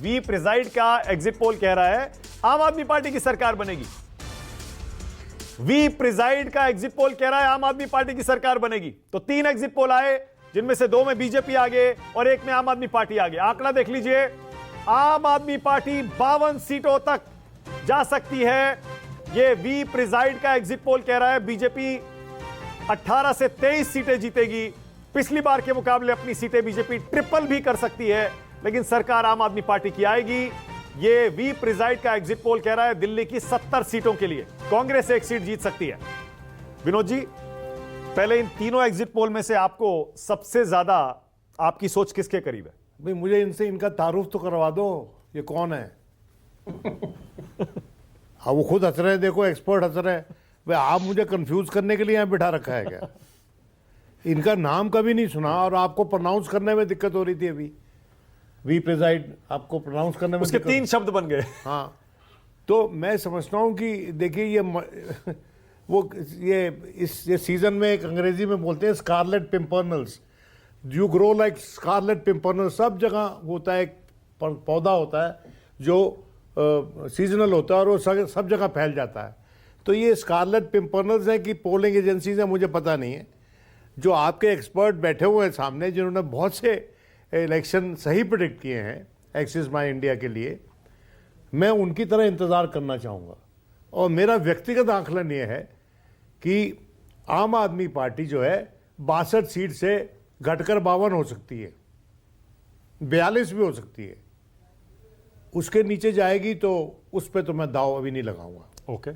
We preside का exit poll कह रहा है आम आदमी पार्टी की सरकार बनेगी। वी प्रिजाइड का एग्जिट पोल कह रहा है आम आदमी पार्टी की सरकार बनेगी। तो 3 एग्जिट पोल आए, जिनमें से 2 में बीजेपी आगे और 1 में आम आदमी पार्टी आगे। आंकड़ा देख लीजिए, आम आदमी पार्टी 52 सीटों तक जा सकती है। यह वी प्रिजाइड का एग्जिट पोल कह रहा है बीजेपी 18 से 23 सीटें जीतेगी। पिछली बार के मुकाबले अपनी सीटें बीजेपी ट्रिपल भी कर सकती है, लेकिन सरकार आम आदमी पार्टी की आएगी। ये वी प्रिजाइड का एग्जिट पोल कह रहा है दिल्ली की 70 सीटों के लिए कांग्रेस 1 सीट जीत सकती है। विनोद जी, पहले इन तीनों एग्जिट पोल में से आपको सबसे ज्यादा आपकी सोच किसके करीब है? भाई मुझे इनसे इनका तारुफ तो करवा दो, ये कौन है? हाँ, वो खुद हंस रहे हैं, देखो एक्सपर्ट हंस रहे हैं। भाई आप मुझे कंफ्यूज करने के लिए यहाँ बिठा रखा है क्या? इनका नाम कभी नहीं सुना और आपको प्रोनाउंस करने में दिक्कत हो रही थी अभी। वी प्रिजाइड आपको प्रोनाउंस करने में उसके 3 शब्द बन गए। हाँ, तो मैं समझता हूँ कि देखिए ये सीजन में एक अंग्रेजी में बोलते हैं scarlet pimpernels, you grow like scarlet pimpernel. सब जगह होता है, एक पौधा होता है जो सीजनल होता है और वो सब जगह फैल जाता है। तो ये स्कारलेट पिम्परनल्स है कि पोलिंग एजेंसीज है, मुझे पता नहीं है। जो आपके एक्सपर्ट बैठे हुए हैं सामने, जिन्होंने बहुत से इलेक्शन सही प्रिडिक्ट किए हैं एक्सिस माई इंडिया के लिए, मैं उनकी तरह इंतज़ार करना चाहूँगा। और मेरा व्यक्तिगत आंकलन ये है कि आम आदमी पार्टी जो है 62 सीट से घटकर 52 हो सकती है, 42 भी हो सकती है। उसके नीचे जाएगी तो उस पर तो मैं दाव अभी नहीं लगाऊंगा। ओके,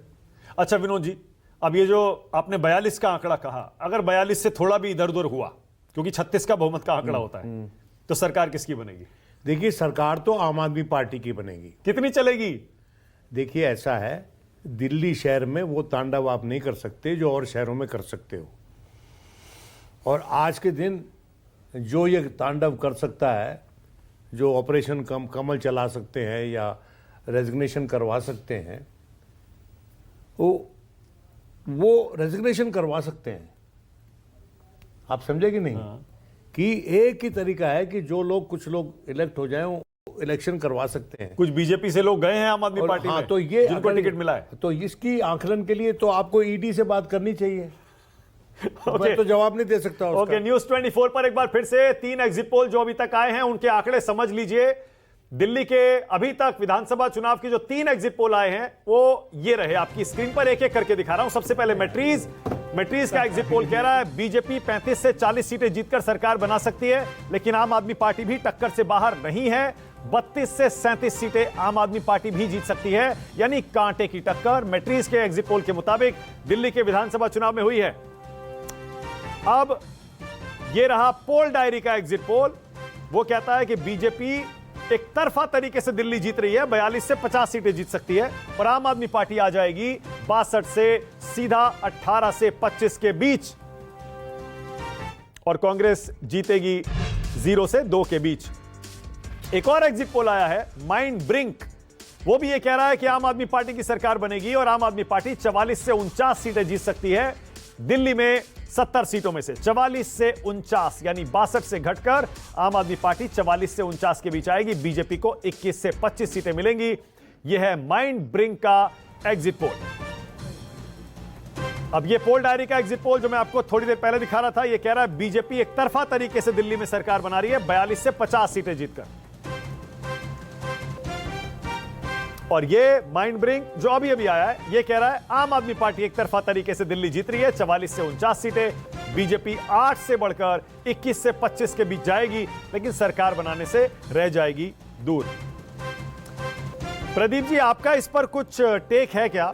अच्छा विनोद जी, अब ये जो आपने 42 का आंकड़ा कहा, अगर 42 से थोड़ा भी इधर उधर हुआ, क्योंकि 36 का बहुमत का आंकड़ा होता है, तो सरकार किसकी बनेगी? देखिए, सरकार तो आम आदमी पार्टी की बनेगी। कितनी चलेगी? देखिए, ऐसा है, दिल्ली शहर में वो तांडव आप नहीं कर सकते जो और शहरों में कर सकते हो। और आज के दिन जो ये तांडव कर सकता है, जो ऑपरेशन कमल चला सकते हैं या रेजिग्नेशन करवा सकते हैं, वो रेजिग्नेशन करवा सकते हैं। आप समझे कि नहीं? हाँ। कि एक ही तरीका है कि जो लोग, कुछ लोग इलेक्ट हो जाएं, इलेक्शन करवा सकते हैं। कुछ बीजेपी से लोग गए हैं आम आदमी पार्टी हाँ, में, तो ये जिनको टिकट मिला है। तो इसकी आंकलन के लिए तो आपको ईडी से बात करनी चाहिए। मैं तो जवाब नहीं दे सकता उसका। ओके, न्यूज 24 पर एक बार फिर से 3 एग्जिट पोल जो अभी तक आए हैं उनके आंकड़े समझ लीजिए। दिल्ली के अभी तक विधानसभा चुनाव के जो 3 एग्जिट पोल आए हैं वो ये रहे। आपकी स्क्रीन पर एक एक करके दिखा रहा हूं। सबसे पहले मैट्रीज का एग्जिट पोल कह रहा है बीजेपी 35 से 40 सीटें जीतकर सरकार बना सकती है, लेकिन आम आदमी पार्टी भी टक्कर से बाहर नहीं है। 32 से 37 सीटें आम आदमी पार्टी भी जीत सकती है, यानी कांटे की टक्कर मैट्रीज के एग्जिट पोल के मुताबिक दिल्ली के विधानसभा चुनाव में हुई है। अब यह रहा पोल डायरी का एग्जिट पोल। वो कहता है कि बीजेपी एक तरफा तरीके से दिल्ली जीत रही है, 42 से 50 सीटें जीत सकती है, और आम आदमी पार्टी आ जाएगी 62 से सीधा 18 से 25 के बीच, और कांग्रेस जीतेगी 0 से 2 के बीच। एक और एग्जिट पोल आया है माइंड ब्रिंक। वो भी ये कह रहा है कि आम आदमी पार्टी की सरकार बनेगी और आम आदमी पार्टी 44 से 49 सीटें जीत सकती है। दिल्ली में 70 सीटों में से 44 से 49, यानी 62 से घटकर आम आदमी पार्टी 44 से 49 के बीच आएगी। बीजेपी को 21 से 25 सीटें मिलेंगी। यह है माइंड ब्रिंक का एग्जिट पोल। अब यह पोल डायरी का एग्जिट पोल जो मैं आपको थोड़ी देर पहले दिखा रहा था, यह कह रहा है बीजेपी एक तरफा तरीके से दिल्ली में सरकार बना रही है, 42 से 50 सीटें जीतकर। और ये माइंड ब्रिंक जो अभी अभी आया है, ये कह रहा है आम आदमी पार्टी एक तरफा तरीके से दिल्ली जीत रही है, 44 से 49 सीटें, बीजेपी 8 से बढ़कर 21 से 25 के बीच जाएगी, लेकिन सरकार बनाने से रह जाएगी दूर। प्रदीप जी, आपका इस पर कुछ टेक है क्या?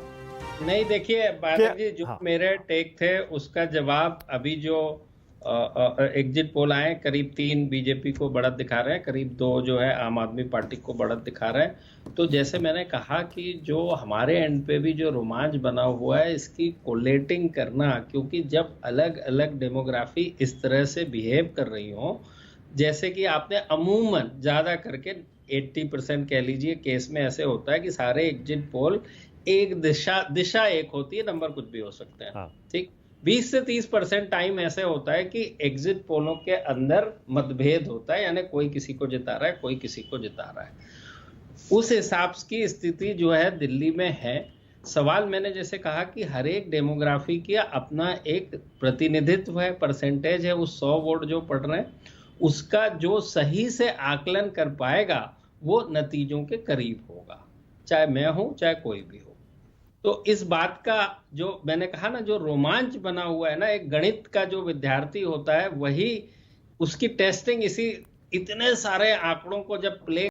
नहीं, देखिए बादल जी, जो हाँ। मेरे टेक थे उसका जवाब अभी जो एग्जिट पोल आए, करीब 3 बीजेपी को बढ़त दिखा रहे हैं, करीब 2 जो है आम आदमी पार्टी को बढ़त दिखा रहे हैं। तो जैसे मैंने कहा कि जो हमारे एंड पे भी जो रोमांच बना हुआ है, इसकी कोलेटिंग करना, क्योंकि जब अलग अलग डेमोग्राफी इस तरह से बिहेव कर रही हो, जैसे कि आपने अमूमन ज़्यादा करके 80% कह लीजिए केस में ऐसे होता है कि सारे एग्जिट पोल एक दिशा एक होती है, नंबर कुछ भी हो सकते हैं। हाँ। ठीक, 20 से 30% टाइम ऐसे होता है कि एग्जिट पोलों के अंदर मतभेद होता है, यानी कोई किसी को जिता रहा है, कोई किसी को जिता रहा है। उस हिसाब की स्थिति जो है दिल्ली में है। सवाल मैंने जैसे कहा कि हर एक डेमोग्राफी का अपना एक प्रतिनिधित्व है, परसेंटेज है। उस 100 वोट जो पड़ रहे हैं उसका जो सही से आकलन कर पाएगा वो नतीजों के करीब होगा, चाहे मैं हूं चाहे कोई भी हो। तो इस बात का जो मैंने कहा ना, जो रोमांच बना हुआ है ना, एक गणित का जो विद्यार्थी होता है वही उसकी टेस्टिंग इसी इतने सारे आंकड़ों को जब प्ले